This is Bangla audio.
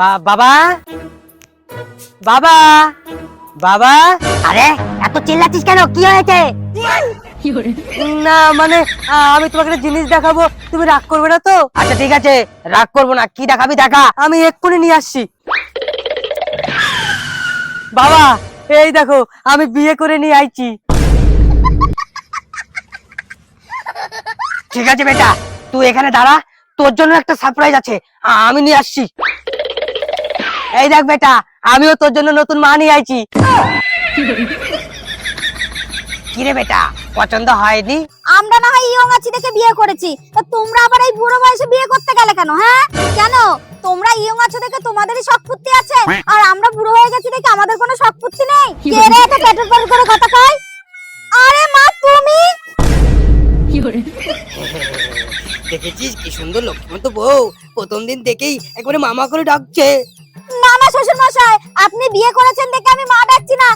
বাবা বাবা বাবা, আরে এত চিল্লাচ্ছিস কেন? কি হয়েছে? না মানে আমি তোমাকে একটা জিনিস দেখাবো, তুমি রাগ করবে না তো? আচ্ছা ঠিক আছে, রাগ করবো না। কি দেখাবি দেখা, আমি এক্ষুনি নিয়ে আসছি। বাবা এই দেখো, আমি বিয়ে করে নিয়ে আইছি। ঠিক আছে বেটা, তুই এখানে দাঁড়া, তোর জন্য একটা সারপ্রাইজ আছে, আমি নিয়ে আসছি। এই দেখ বেটা, আমিও তোর জন্য নতুন মা নিয়ে আইছি। কিরে বেটা, পছন্দ হয়নি? আমরা না হয় ইয়ং আছি দেখে বিয়ে করেছি, তা তোমরা আবার এই বুড়ো বয়সে বিয়ে করতে গেলে কেন? হ্যাঁ কেন? তোমরা ইয়ং আছো দেখে তোমাদেরই শখ ফুর্তি আছে, আর আমরা বুড়ো হয়ে গেছি দেখে আমাদের কোনো শখ ফুর্তি নেই? কে রে এটা পেটের পর করে কথা কয়? আরে মা তুমি দেখেছিস কি সুন্দর লক্ষ্মীমন্ত বউ, প্রথম দিন দেখেই একবারে মামা করে ডাকছে। না না শ্বশুর মশাই, আপনি বিয়ে করেছেন দেখে আমি মা ডাকছি না,